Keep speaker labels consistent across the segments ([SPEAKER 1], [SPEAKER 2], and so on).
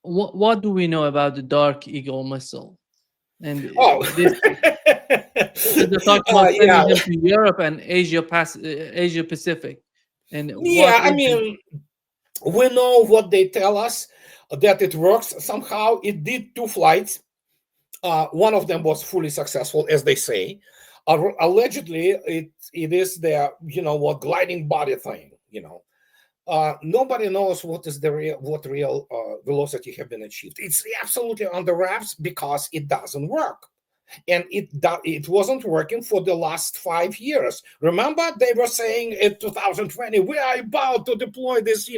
[SPEAKER 1] what do we know about the Dark Eagle missile? And
[SPEAKER 2] Oh,
[SPEAKER 1] this they're talking about
[SPEAKER 2] yeah,
[SPEAKER 1] sending them to Europe and Asia Pacific. And what
[SPEAKER 2] yeah. I
[SPEAKER 1] is the
[SPEAKER 2] mean, we know what they tell us, that it works somehow. It did two flights. One of them was fully successful, as they say. Allegedly, it is the, what, gliding body thing. Nobody knows what real velocity have been achieved. It's absolutely under wraps because it doesn't work, and it wasn't working for the last 5 years. Remember, they were saying in 2020, we are about to deploy this,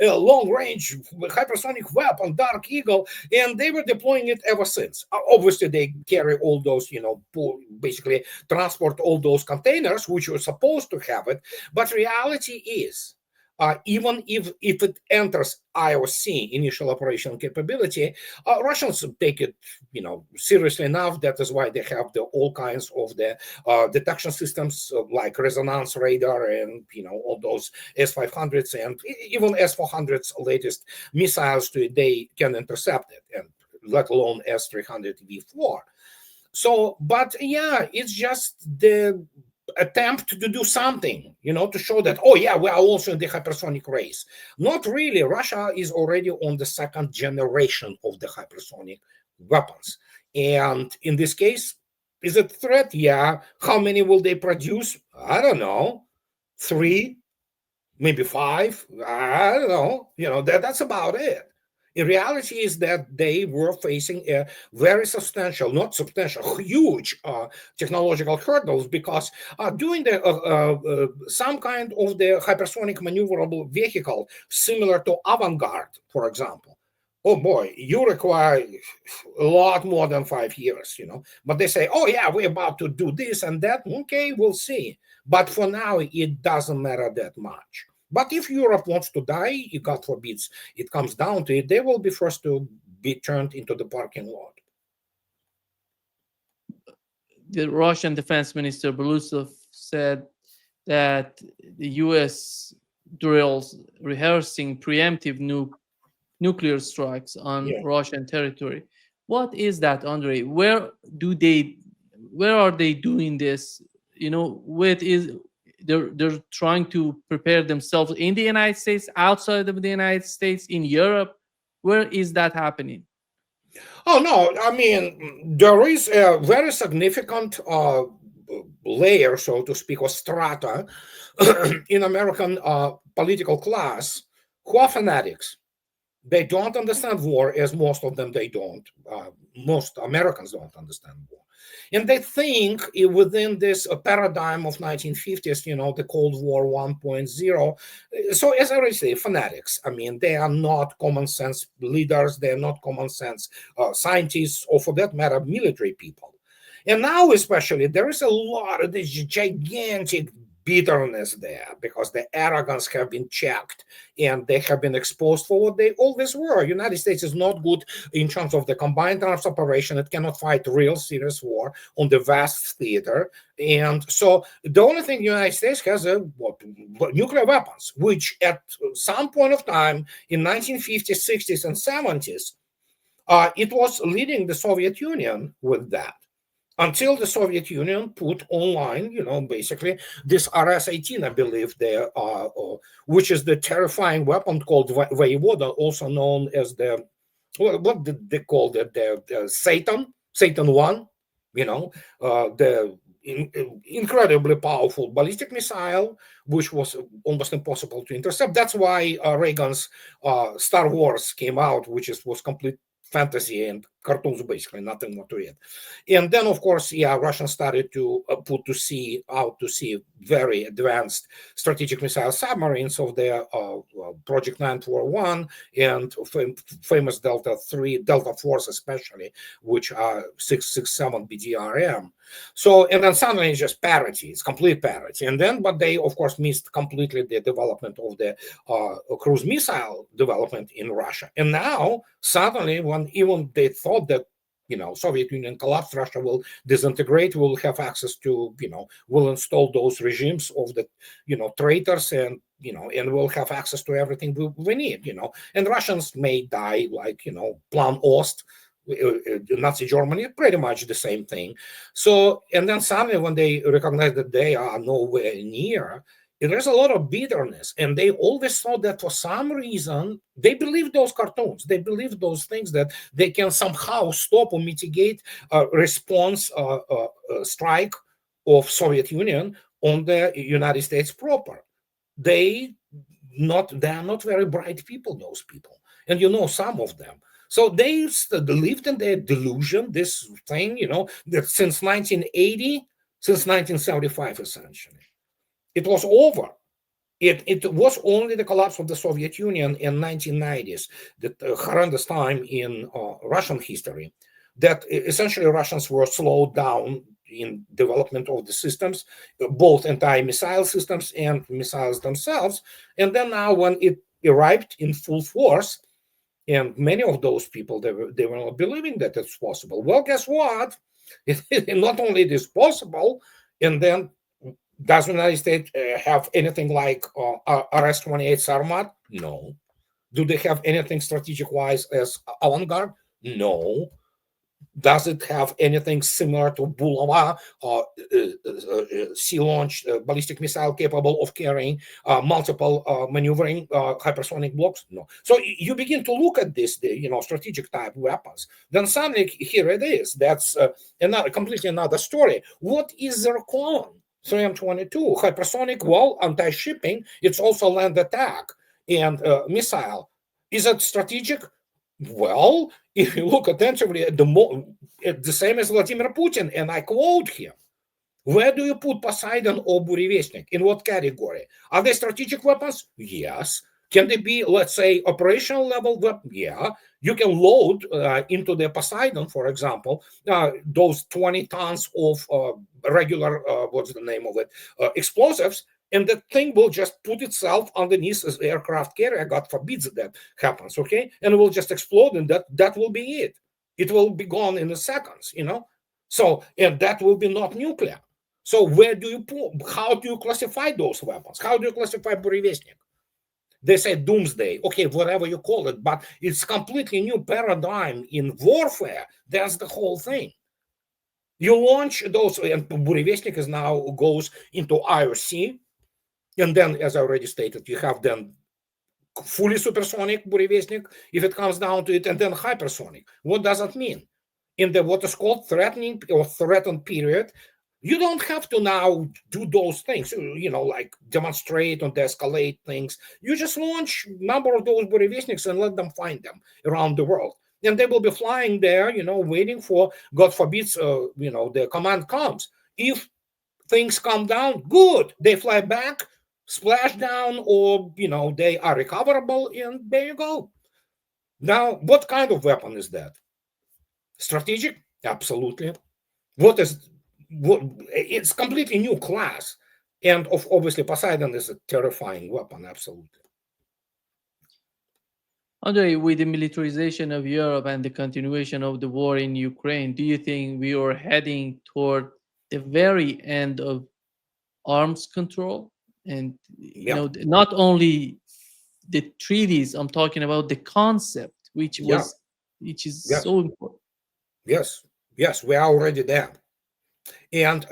[SPEAKER 2] long range hypersonic weapon, Dark Eagle, and they were deploying it ever since. Obviously, they carry all those, basically transport all those containers, which were supposed to have it. But reality is, even if it enters IOC, initial operational capability, Russians take it, seriously enough. That is why they have all kinds of the detection systems, like resonance radar and all those S-500s and even S-400s latest missiles. They can intercept it, and let alone S-300V4. So, but yeah, it's just the attempt to do something, to show that, oh yeah, we are also in the hypersonic race. Not really. Russia is already on the second generation of the hypersonic weapons. And in this case, is it a threat? Yeah. How many will they produce? I don't know. 3, maybe 5. I don't know. That's about it. In reality is that they were facing a very substantial, not substantial, huge technological hurdles, because doing some kind of the hypersonic maneuverable vehicle similar to Avangard, for example, oh boy, you require a lot more than 5 years, But they say, oh yeah, we're about to do this and that. Okay, we'll see. But for now, it doesn't matter that much. But if Europe wants to die, God forbids, it comes down to it, they will be first to be turned into the parking lot.
[SPEAKER 1] the Russian Defense Minister Belousov said that the U.S. drills rehearsing preemptive nuclear strikes on
[SPEAKER 2] Yeah.
[SPEAKER 1] Russian territory. What is that, Andrei? Do they? Where are they doing this? What is they're trying to prepare themselves in the United States, outside of the United States, in Europe. Where is that happening?
[SPEAKER 2] Oh no, I mean, there is a very significant layer, so to speak, or strata in American political class who are fanatics. They don't understand war, as most of them they don't. Most Americans don't understand war, and they think within this paradigm of 1950s, the Cold War 1.0. So as I already say, fanatics. I mean, they are not common sense leaders. They are not common sense scientists, or for that matter, military people. And now, especially, there is a lot of this gigantic bitterness there because the arrogance have been checked and they have been exposed for what they always were. United States is not good in terms of the combined arms operation. It cannot fight real serious war on the vast theater. And so the only thing the United States has are nuclear weapons, which at some point of time in 1950s, 60s, and 70s, it was leading the Soviet Union with that, until the Soviet Union put online, basically this RS-18, I believe, there, which is the terrifying weapon called Voyevoda, also known as what did they call it? The Satan 1, the incredibly powerful ballistic missile, which was almost impossible to intercept. That's why Reagan's Star Wars came out, which was complete fantasy and cartoons, basically nothing more to it. And then, of course, yeah, Russians started to put out to sea very advanced strategic missile submarines of their Project 941 and famous Delta 3, Delta Force especially, which are 667 BDRM. So, and then suddenly it's just parity, it's complete parity. And then, but they, of course, missed completely the development of the cruise missile development in Russia. And now, suddenly, when even they thought that Soviet Union collapse, Russia will disintegrate, will have access to, will install those regimes of the, traitors, and, and will have access to everything we need, and Russians may die like, Plan Ost, Nazi Germany, pretty much the same thing. So, and then suddenly when they recognize that they are nowhere near, there's a lot of bitterness, and they always thought that for some reason they believe those cartoons, they believe those things, that they can somehow stop or mitigate a response strike of Soviet Union on the United States proper. They're not very bright people, those people, and some of them. So they lived in their delusion, this thing, that since 1980, since 1975, essentially. It was over. It was only the collapse of the Soviet Union in 1990s, that horrendous time in Russian history, that essentially Russians were slowed down in development of the systems, both anti-missile systems and missiles themselves. And then now when it arrived in full force, and many of those people, they were not believing that it's possible. Well, guess what? Not only it is possible, and then does the United States have anything like RS-28 Sarmat? No. Do they have anything strategic-wise as avant-garde? No. Does it have anything similar to Bulava, sea-launched ballistic missile capable of carrying multiple maneuvering hypersonic blocks? No. So you begin to look at this, strategic type weapons. Then suddenly here it is. That's completely another story. What is their clone? 3M22 hypersonic, well, anti-shipping. It's also land attack and missile. Is it strategic? Well, if you look attentively at the same as Vladimir Putin, and I quote him, where do you put Poseidon or Burevestnik? In what category? Are they strategic weapons? Yes. Can they be, let's say, operational level weapon? Yeah. You can load into the Poseidon, for example, those 20 tons of regular, what's the name of it, explosives, and the thing will just put itself underneath as aircraft carrier. God forbids that happens, okay? And it will just explode, and that will be it. It will be gone in seconds, So, and that will be not nuclear. So where do you put, how do you classify those weapons? How do you classify Burevestnik? They say doomsday, okay, whatever you call it, but it's completely new paradigm in warfare. That's the whole thing. You launch those, and Burevestnik is now goes into IOC, and then, as I already stated, you have then fully supersonic Burevestnik, if it comes down to it, and then hypersonic. What does that mean? In the what is called threatening or threatened period, you don't have to now do those things, like demonstrate or de-escalate things. You just launch a number of those Burevestniks and let them find them around the world. And they will be flying there, waiting for, God forbids, the command comes. If things come down, good. They fly back, splash down, or, they are recoverable, and there you go. Now, what kind of weapon is that? Strategic? Absolutely. It's completely new class. And obviously, Poseidon is a terrifying weapon, absolutely.
[SPEAKER 1] Andrei, with the militarization of Europe and the continuation of the war in Ukraine, do you think we are heading toward the very end of arms control? And not only the treaties, I'm talking about the concept, which is so important.
[SPEAKER 2] Yes, we are already there. And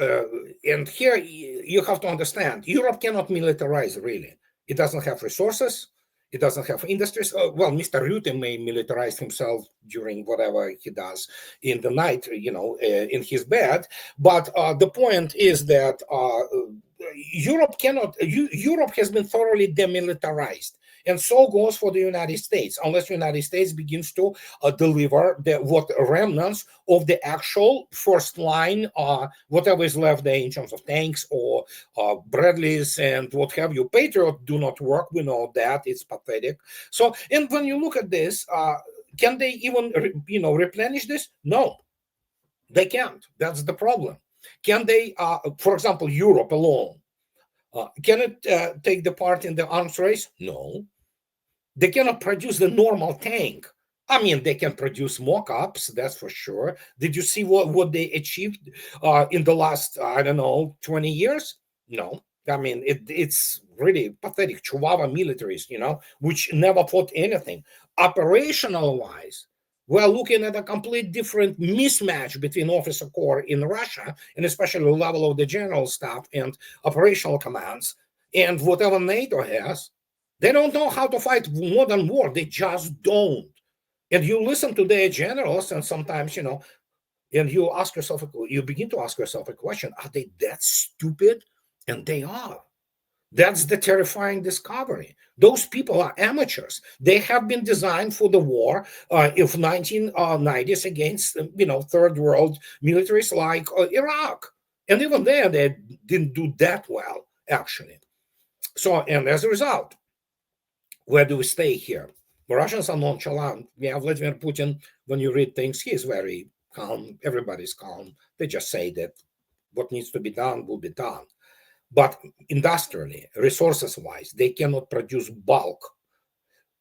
[SPEAKER 2] here you have to understand, Europe cannot militarize, really. It doesn't have resources. It doesn't have industries. Well, Mr. Rutte may militarize himself during whatever he does in the night, in his bed. But the point is that Europe cannot. Europe has been thoroughly demilitarized. And so goes for the United States, unless the United States begins to deliver what remnants of the actual first line, whatever is left there in terms of tanks or Bradleys and what have you. Patriot do not work. We know that. It's pathetic. So, and when you look at this, can they even, replenish this? No, they can't. That's the problem. Can they, for example, Europe alone, can it take the part in the arms race? No. They cannot produce the normal tank I mean, they can produce mock-ups, that's for sure. Did you see what they achieved in the last, I don't know, 20 years? No. I mean, it's really pathetic. Chihuahua militaries, which never fought anything. Operational wise, we're looking at a complete different mismatch between officer corps in Russia, and especially the level of the general staff and operational commands, and whatever NATO has. They don't know how to fight modern war. They just don't. And you listen to their generals, and sometimes, and you begin to ask yourself a question: are they that stupid? And they are. That's the terrifying discovery. Those people are amateurs. They have been designed for the war of 1990s against, third world militaries like Iraq. And even there, they didn't do that well, actually. So, and as a result, where do we stay here? The Russians are nonchalant. Yeah, Vladimir Putin, when you read things, he is very calm. Everybody's calm. They just say that what needs to be done will be done. But industrially, resources wise, they cannot produce bulk,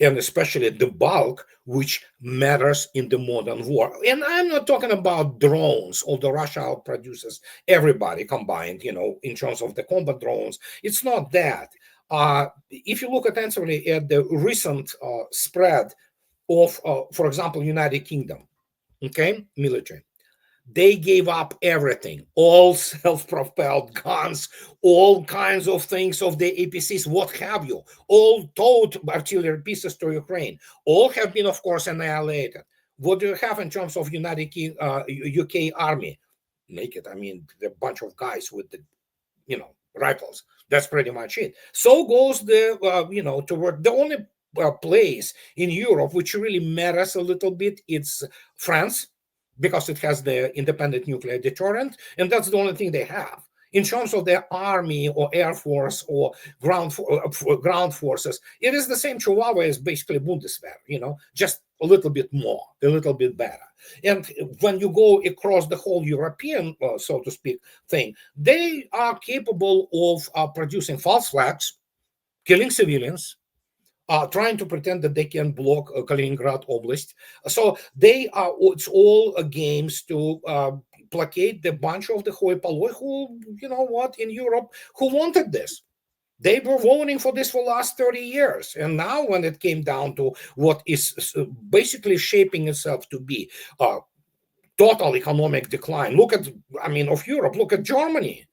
[SPEAKER 2] and especially the bulk which matters in the modern war. And I'm not talking about drones, although Russia outproduces everybody combined, in terms of the combat drones. It's not that. If you look attentively at the recent spread of, for example, United Kingdom, okay, military, they gave up everything, all self-propelled guns, all kinds of things of the APCs, what have you, all towed artillery pieces to Ukraine. All have been, of course, annihilated. What do you have in terms of UK army? Naked. I mean, a bunch of guys with the, rifles. That's pretty much it. So goes the, toward the only place in Europe which really matters a little bit. It's France, because it has the independent nuclear deterrent, and that's the only thing they have. In terms of their army or air force or ground forces, it is the same Chihuahua as basically Bundeswehr, just a little bit more, a little bit better. And when you go across the whole European, so to speak, thing, they are capable of producing false flags, killing civilians, trying to pretend that they can block Kaliningrad Oblast. So it's all games to placate the bunch of the hoi polloi who, in Europe, who wanted this. They were voting for this for the last 30 years. And now when it came down to what is basically shaping itself to be total economic decline, of Europe, look at Germany.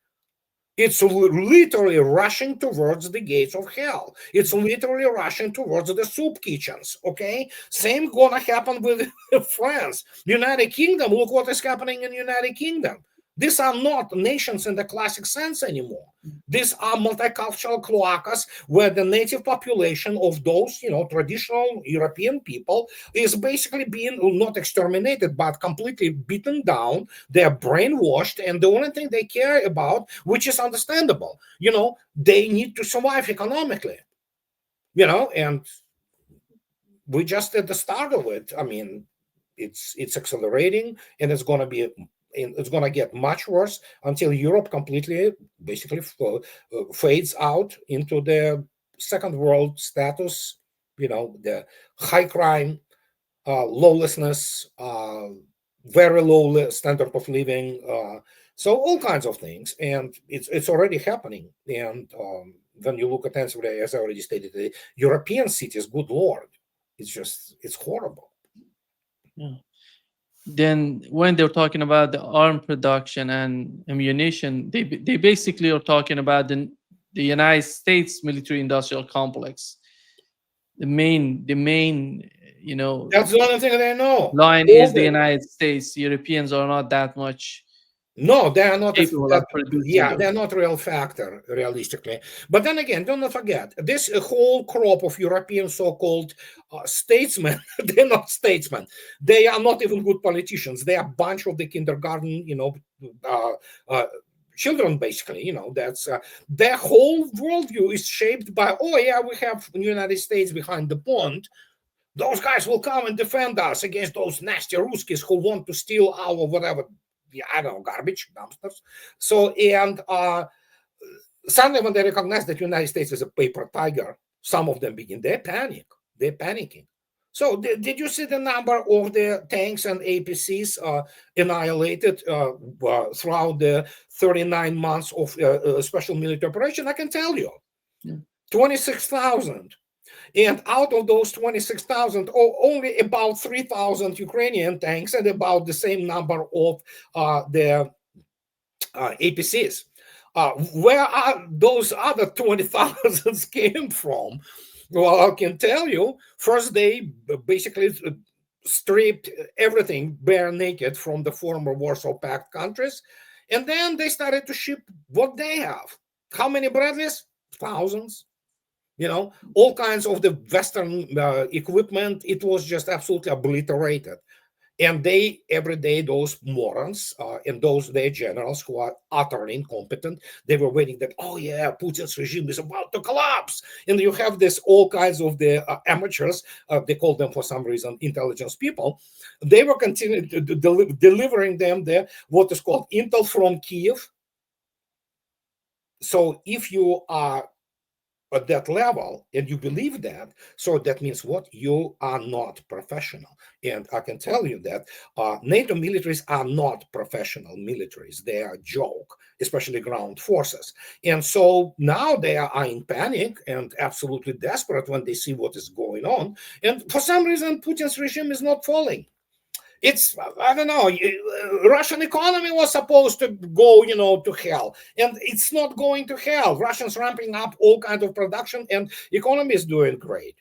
[SPEAKER 2] It's literally rushing towards the gates of hell. It's literally rushing towards the soup kitchens, okay? Same gonna happen with France. United Kingdom, look what is happening in United Kingdom. These are not nations in the classic sense anymore. These are multicultural cloacas where the native population of those, traditional European people is basically being not exterminated, but completely beaten down. They're brainwashed, and the only thing they care about, which is understandable, they need to survive economically, and we just at the start of it. I mean, it's accelerating, and it's going to get much worse until Europe completely, basically, fades out into the second world status, the high crime, lawlessness, very low standard of living, so all kinds of things. And it's already happening. And when you look attentively, as I already stated, the European cities, good Lord, it's horrible.
[SPEAKER 1] Yeah. Then when they're talking about the arm production and ammunition, they basically are talking about the United States military industrial complex. The main
[SPEAKER 2] That's the only thing they know.
[SPEAKER 1] line is the United States. Europeans are not that much
[SPEAKER 2] No, they are not.
[SPEAKER 1] capable of producing
[SPEAKER 2] They're
[SPEAKER 1] those.
[SPEAKER 2] not a real factor, realistically. But then again, don't not forget this whole crop of European so-called statesmen. They're not statesmen. They are not even good politicians. They are a bunch of the kindergarten, uh, uh, children, basically. That's their whole worldview is shaped by. Oh yeah, we have the United States behind the pond. Those guys will come and defend us against those nasty Ruskies who want to steal our whatever, I don't know, garbage dumpsters. So, and suddenly when they recognize that the United States is a paper tiger, some of them begin, they panic. They're panicking. So did you see the number of the tanks and APCs annihilated throughout the 39 months of special military operation? I can tell you,
[SPEAKER 1] Yeah.
[SPEAKER 2] 26,000. And out of those 26,000, only about 3,000 Ukrainian tanks and about the same number of the APCs. Where are those other 20,000 came from? Well, I can tell you, first they basically stripped everything bare naked from the former Warsaw Pact countries, and then they started to ship what they have. How many Bradleys? Thousands. All kinds of the Western equipment. It was just absolutely obliterated. And they every day, those morons and those their generals who are utterly incompetent, they were waiting that, oh yeah, Putin's regime is about to collapse. And you have this all kinds of the amateurs, they call them for some reason intelligence people. They were continuing to delivering them the what is called intel from Kiev. So if you are at that level and you believe that, so that means what? You are not professional. And I can tell you that NATO militaries are not professional militaries. They are a joke, especially ground forces. And so now they are in panic and absolutely desperate when they see what is going on. And for some reason Putin's regime is not falling. It's, I don't know, Russian economy was supposed to go to hell, and it's not going to hell. Russians ramping up all kinds of production, and economy is doing great.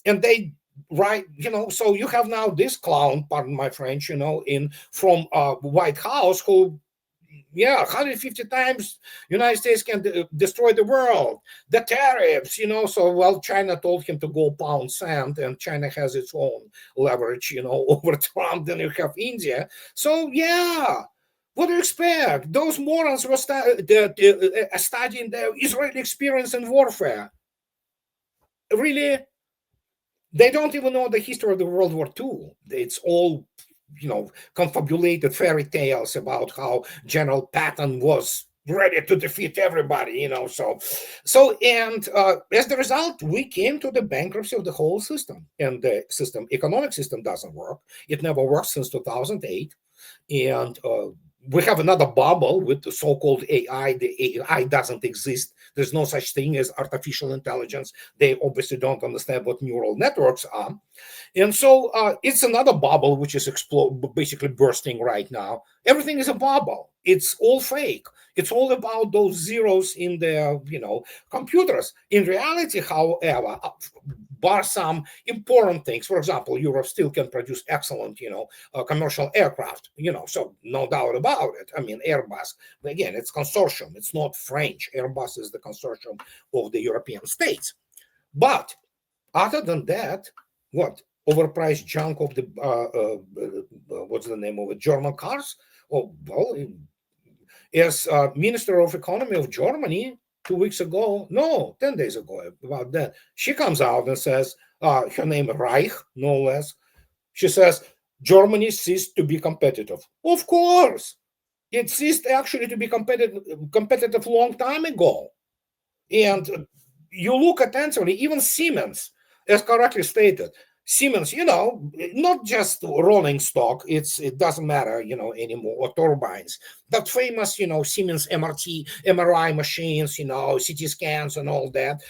[SPEAKER 2] And they right, so you have now this clown, pardon my French, in from White House, who 150 times United States can destroy the world. The tariffs, so well, China told him to go pound sand, and China has its own leverage, over Trump. Then you have India. So what do you expect? Those morons were studying the Israeli experience in warfare. Really? They don't even know the history of the World War II. It's all confabulated fairy tales about how General Patton was ready to defeat everybody, and as the result, we came to the bankruptcy of the whole system. And the economic system doesn't work. It never worked since 2008. And we have another bubble with the so-called AI. The AI doesn't exist. There's no such thing as artificial intelligence. They obviously don't understand what neural networks are. And so it's another bubble which is basically bursting right now. Everything is a bubble. It's all fake. It's all about those zeros in the computers. In reality, however, bar some important things. For example, Europe still can produce excellent, commercial aircraft. So no doubt about it. I mean, Airbus. Again, it's consortium. It's not French. Airbus is the consortium of the European states. But other than that, what? Overpriced junk of the what's the name of it? German cars? Oh well, as Minister of Economy of Germany 2 weeks ago, no, 10 days ago, about that, she comes out and says, her name Reich, no less. She says Germany ceased to be competitive. Of course, it ceased actually to be competitive long time ago. And you look attentively, even Siemens, as correctly stated, Siemens, not just rolling stock, it doesn't matter, anymore, or turbines. That famous, Siemens MRT, MRI machines, CT scans and all that.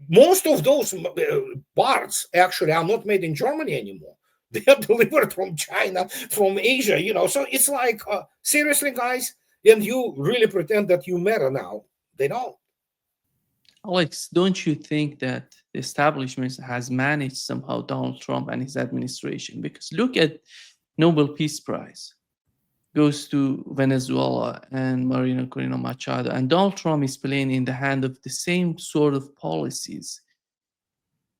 [SPEAKER 2] Most of those parts actually are not made in Germany anymore. They are delivered from China, from Asia, So it's like, seriously, guys, and you really pretend that you matter now. They don't.
[SPEAKER 1] Alex, don't you think that the establishment has managed somehow Donald Trump and his administration? Because look at Nobel Peace Prize goes to Venezuela and Marina Corina Machado, and Donald Trump is playing in the hand of the same sort of policies.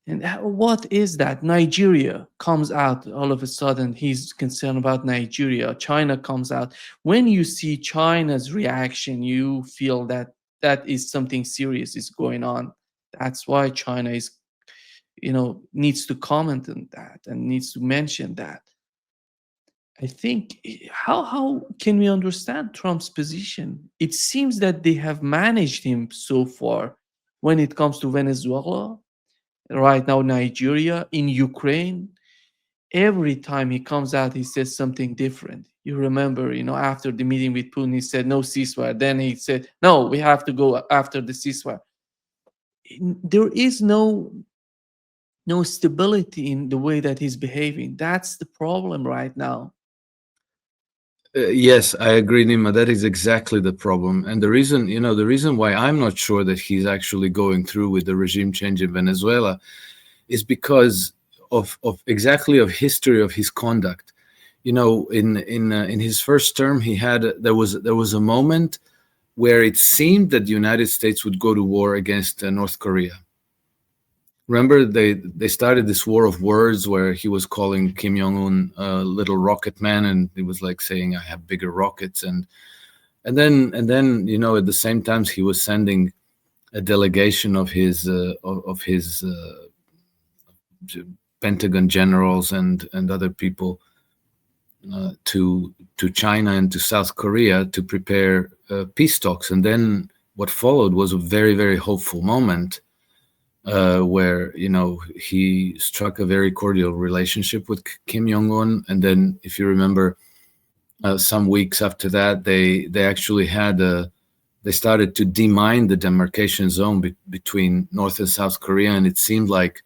[SPEAKER 1] And what is that? Nigeria comes out all of a sudden. He's concerned about Nigeria. China comes out. When you see China's reaction, you feel that that is something serious is going on. That's why China is, needs to comment on that and needs to mention that. I think how can we understand Trump's position? It seems that they have managed him so far when it comes to Venezuela, right now, Nigeria, in Ukraine. Every time he comes out, he says something different. You remember, after the meeting with Putin, he said no ceasefire. Then he said, no, we have to go after the ceasefire. There is no stability in the way that he's behaving. That's the problem right now.
[SPEAKER 3] Yes, I agree, Nima. That is exactly the problem, and the reason why I'm not sure that he's actually going through with the regime change in Venezuela is because of exactly of history of his conduct. In his first term, there was a moment where it seemed that the United States would go to war against North Korea. Remember, they started this war of words where he was calling Kim Jong Un a little rocket man, and it was like saying, "I have bigger rockets," and then at the same time he was sending a delegation of his Pentagon generals and other people to China and to South Korea to prepare peace talks. And then what followed was a very, very hopeful moment where he struck a very cordial relationship with Kim Jong Un. And then, if you remember, some weeks after that, they actually they started to demine the demarcation zone between North and South Korea, and it seemed like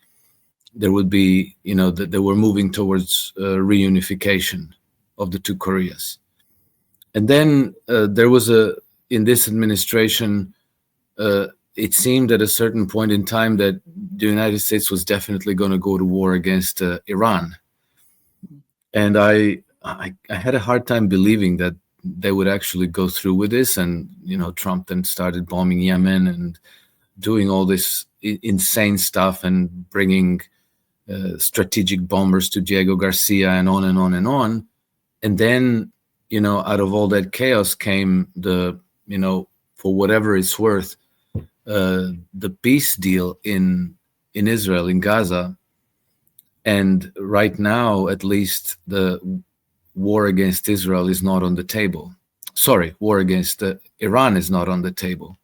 [SPEAKER 3] there would be, that they were moving towards reunification of the two Koreas. And then there was in this administration, it seemed at a certain point in time that the United States was definitely going to go to war against Iran. And I had a hard time believing that they would actually go through with this. And, Trump then started bombing Yemen and doing all this insane stuff and bringing strategic bombers to Diego Garcia and on and on and on. And then, out of all that chaos came for whatever it's worth, the peace deal in Israel, in Gaza. And right now, at least, the war against Israel is not on the table. Sorry, war against Iran is not on the table.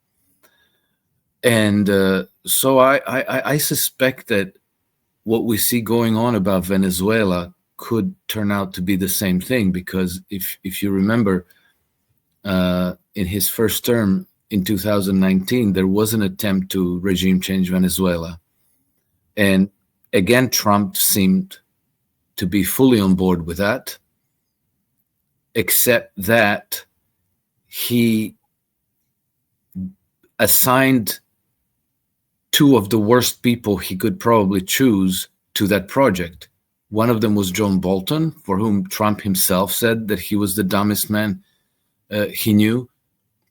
[SPEAKER 3] And so I suspect that what we see going on about Venezuela could turn out to be the same thing, because if you remember, in his first term in 2019, there was an attempt to regime change Venezuela. And again, Trump seemed to be fully on board with that, except that he assigned two of the worst people he could probably choose to that project. One of them was John Bolton, for whom Trump himself said that he was the dumbest man he knew.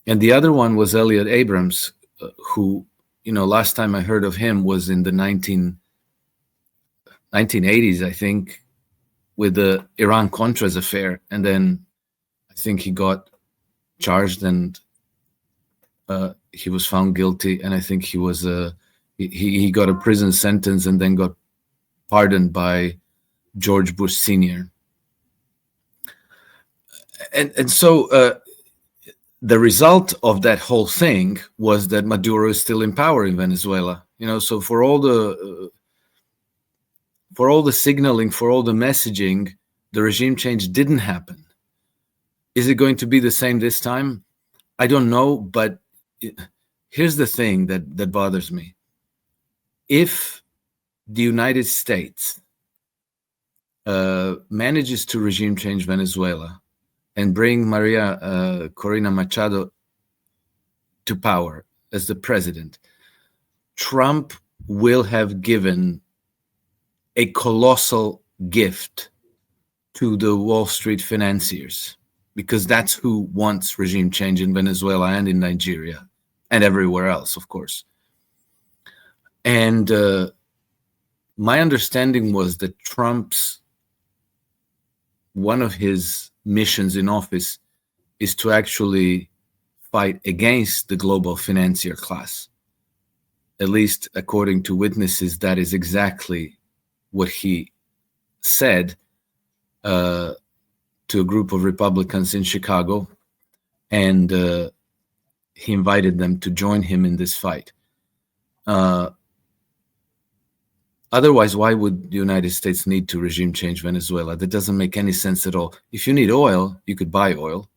[SPEAKER 3] And the other one was Elliot Abrams, who, last time I heard of him was in the 1980s, I think, with the Iran-Contras affair. And then I think he got charged and he was found guilty. And I think he got a prison sentence and then got pardoned by George Bush Sr. And so the result of that whole thing was that Maduro is still in power in Venezuela. So for all the signaling, for all the messaging, the regime change didn't happen. Is it going to be the same this time? I don't know, but here's the thing that bothers me. If the United States manages to regime change Venezuela and bring Maria Corina Machado to power as the president, Trump will have given a colossal gift to the Wall Street financiers, because that's who wants regime change in Venezuela and in Nigeria and everywhere else, of course. And my understanding was that one of his missions in office is to actually fight against the global financier class. At least according to witnesses, that is exactly what he said to a group of Republicans in Chicago, and he invited them to join him in this fight. Otherwise, why would the United States need to regime change Venezuela? That doesn't make any sense at all. If you need oil, you could buy oil.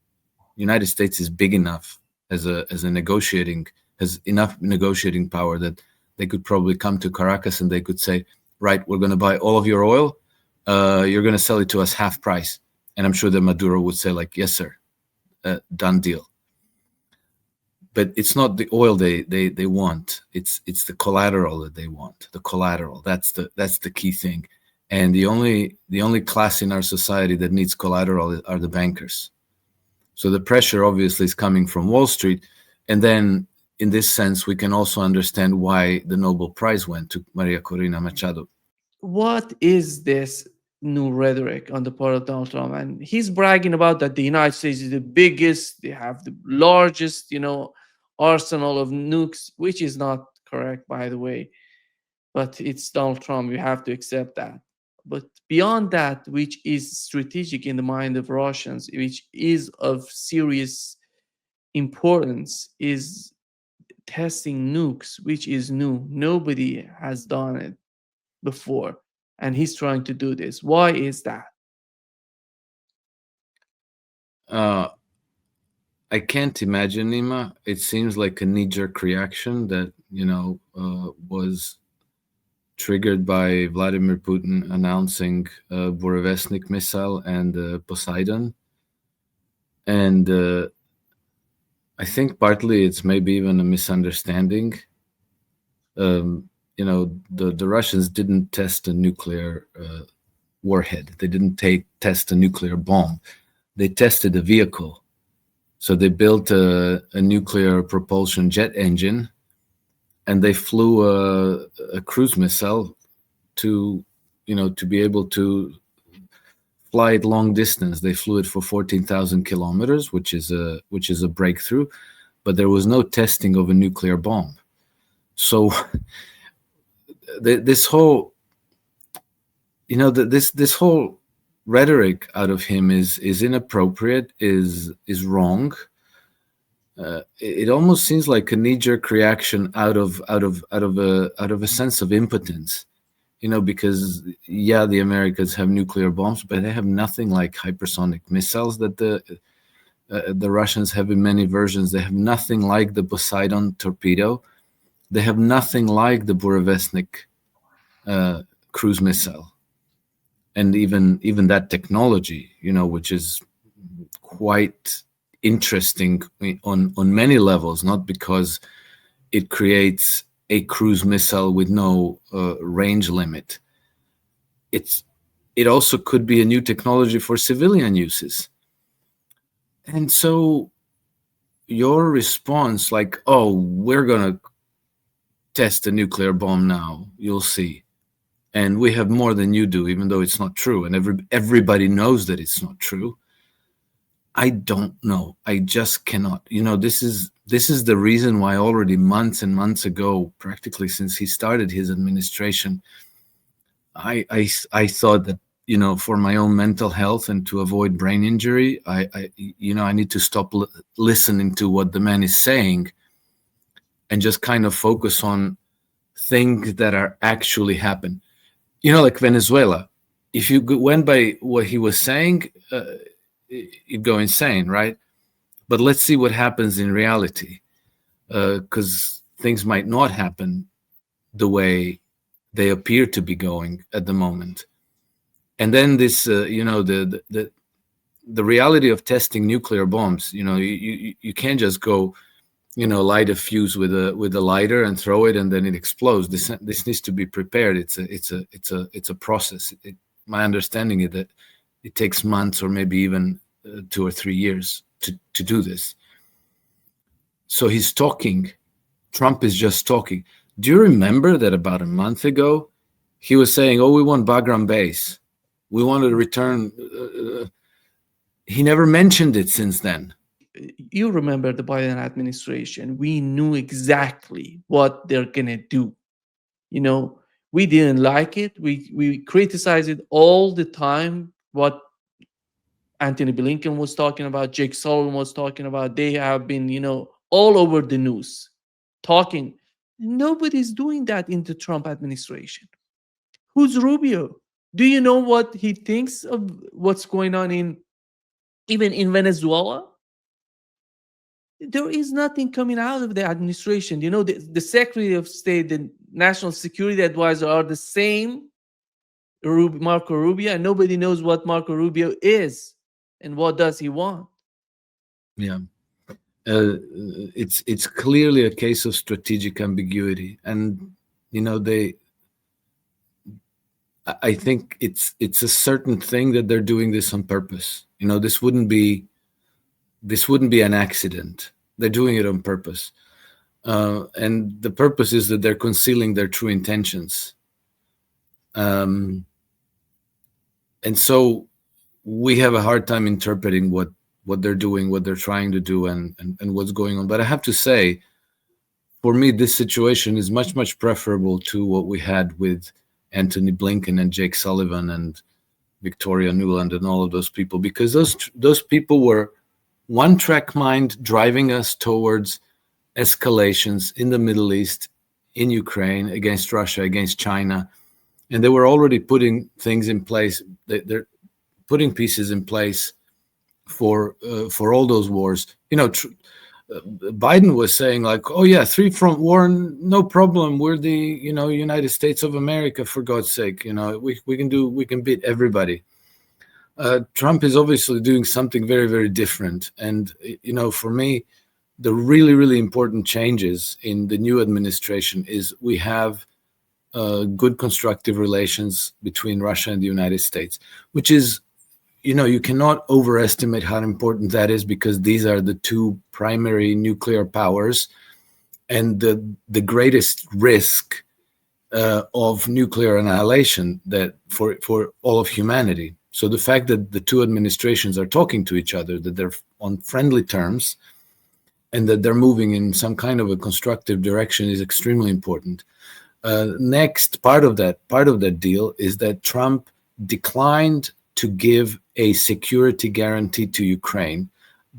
[SPEAKER 3] United States is big enough as a negotiating has enough negotiating power that they could probably come to Caracas and they could say, right, we're going to buy all of your oil. You're going to sell it to us half price. And I'm sure that Maduro would say, like, yes, sir, done deal. But it's not the oil they want. It's the collateral that they want. The collateral. That's the key thing. And the only class in our society that needs collateral are the bankers. So the pressure obviously is coming from Wall Street. And then in this sense, we can also understand why the Nobel Prize went to Maria Corina Machado.
[SPEAKER 1] What is this new rhetoric on the part of Donald Trump? And he's bragging about that the United States is the biggest, they have the largest, arsenal of nukes, which is not correct, by the way. But it's Donald Trump. You have to accept that. But beyond that, which is strategic in the mind of Russians, which is of serious importance, is testing nukes, which is new. Nobody has done it before. And he's trying to do this. Why is that?
[SPEAKER 3] Uh, I can't imagine, Nima. It seems like a knee-jerk reaction that was triggered by Vladimir Putin announcing Burevestnik missile and Poseidon, and I think partly it's maybe even a misunderstanding. The Russians didn't test a nuclear warhead. They didn't test a nuclear bomb. They tested a vehicle. So they built a nuclear propulsion jet engine, and they flew a cruise missile to be able to fly it long distance. They flew it for 14,000 kilometers, which is a breakthrough, but there was no testing of a nuclear bomb. So this whole this whole rhetoric out of him is inappropriate, is wrong. It almost seems like a knee-jerk reaction out of a sense of impotence, because the Americans have nuclear bombs, but they have nothing like hypersonic missiles that the Russians have in many versions. They have nothing like the Poseidon torpedo. They have nothing like the Burevestnik cruise missile, and even that technology, which is quite interesting on many levels, not because it creates a cruise missile with no range limit. It also could be a new technology for civilian uses. And so your response, like, oh, we're going to test a nuclear bomb now, you'll see. And we have more than you do, even though it's not true. And everybody knows that it's not true. I don't know. I just cannot. This is the reason why already months and months ago, practically since he started his administration, I thought that, for my own mental health and to avoid brain injury, I need to stop listening to what the man is saying and just kind of focus on things that are actually happen. Like Venezuela. If you went by what he was saying, you'd go insane, right? But let's see what happens in reality, because things might not happen the way they appear to be going at the moment. And then this, the reality of testing nuclear bombs. You can't just go, light a fuse with a lighter and throw it and then it explodes. This needs to be prepared. It's a process. My understanding is that it takes months or maybe even 2 or 3 years to do this. So he's talking. Trump is just talking. Do you remember that about a month ago, he was saying, oh, we want Bagram base. We want to return. He never mentioned it since then.
[SPEAKER 1] You remember the Biden administration. We knew exactly what they're going to do. We didn't like it. We criticized it all the time. What Anthony Blinken was talking about, Jake Sullivan was talking about. They have been, all over the news talking. Nobody's doing that in the Trump administration. Who's Rubio? Do you know what he thinks of what's going on in even in Venezuela? There is nothing coming out of the administration. You know, the Secretary of State, the National Security Advisor are the same Marco Rubio, and nobody knows what Marco Rubio is and what does he want.
[SPEAKER 3] Yeah. It's clearly a case of strategic ambiguity, and you know I think it's a certain thing that they're doing this on purpose. You know, this wouldn't be an accident. They're doing it on purpose, and the purpose is that they're concealing their true intentions. And so we have a hard time interpreting what they're doing, what they're trying to do, and what's going on. But I have to say, for me, this situation is much preferable to what we had with Antony Blinken and Jake Sullivan and Victoria Nuland and all of those people, because those people were one-track mind driving us towards escalations in the Middle East, in Ukraine, against Russia, against China, and they were already putting things in place. They're putting pieces in place for all those wars. You know, Biden was saying like, "Oh yeah, three-front war, no problem. We're the United States of America, for God's sake. You know, we can beat everybody." Trump is obviously doing something very different, and you know, for me, the really important changes in the new administration is we have good constructive relations between Russia and the United States, which is, you know, you cannot overestimate how important that is, because these are the two primary nuclear powers and the greatest risk of nuclear annihilation that for all of humanity. So the fact that the two administrations are talking to each other, that they're on friendly terms, and that they're moving in some kind of a constructive direction is extremely important. Next, part of that deal is that Trump declined to give a security guarantee to Ukraine.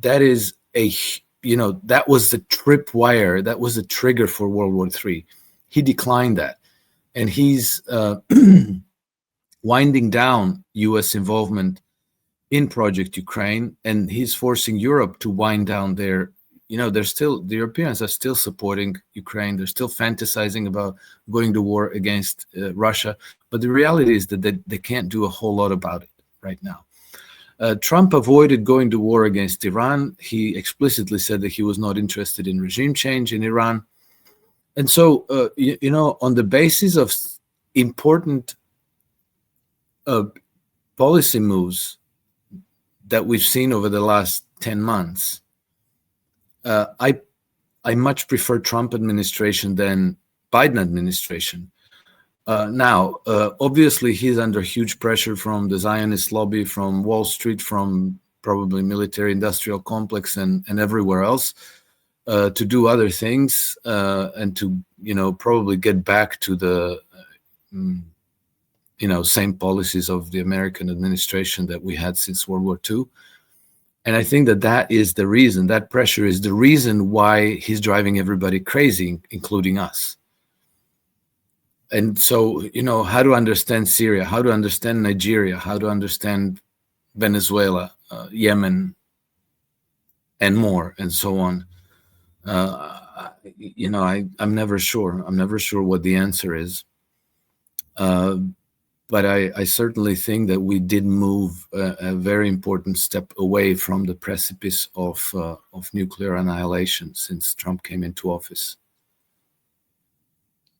[SPEAKER 3] That is that was the tripwire, that was the trigger for World War III. He declined that, and he's winding down U.S. involvement in Project Ukraine, and he's forcing Europe to wind down their. You know, the Europeans are still supporting Ukraine. They're still fantasizing about going to war against Russia. But the reality is that they can't do a whole lot about it right now. Trump avoided going to war against Iran. He explicitly said that he was not interested in regime change in Iran. And so, you know, on the basis of important policy moves that we've seen over the last 10 months, I much prefer Trump administration than Biden administration. Now, obviously, he's under huge pressure from the Zionist lobby, from Wall Street, from probably military-industrial complex, and everywhere else, to do other things and to, you know, probably get back to the, you know, same policies of the American administration that we had since World War II. And I think that is the reason, that pressure is the reason why he's driving everybody crazy, including us. And so, you know, how to understand Syria, how to understand Nigeria, how to understand Venezuela, Yemen, and more, and so on. You know, I'm never sure. I'm never sure what the answer is. But I certainly think that we did move a very important step away from the precipice of nuclear annihilation since Trump came into office.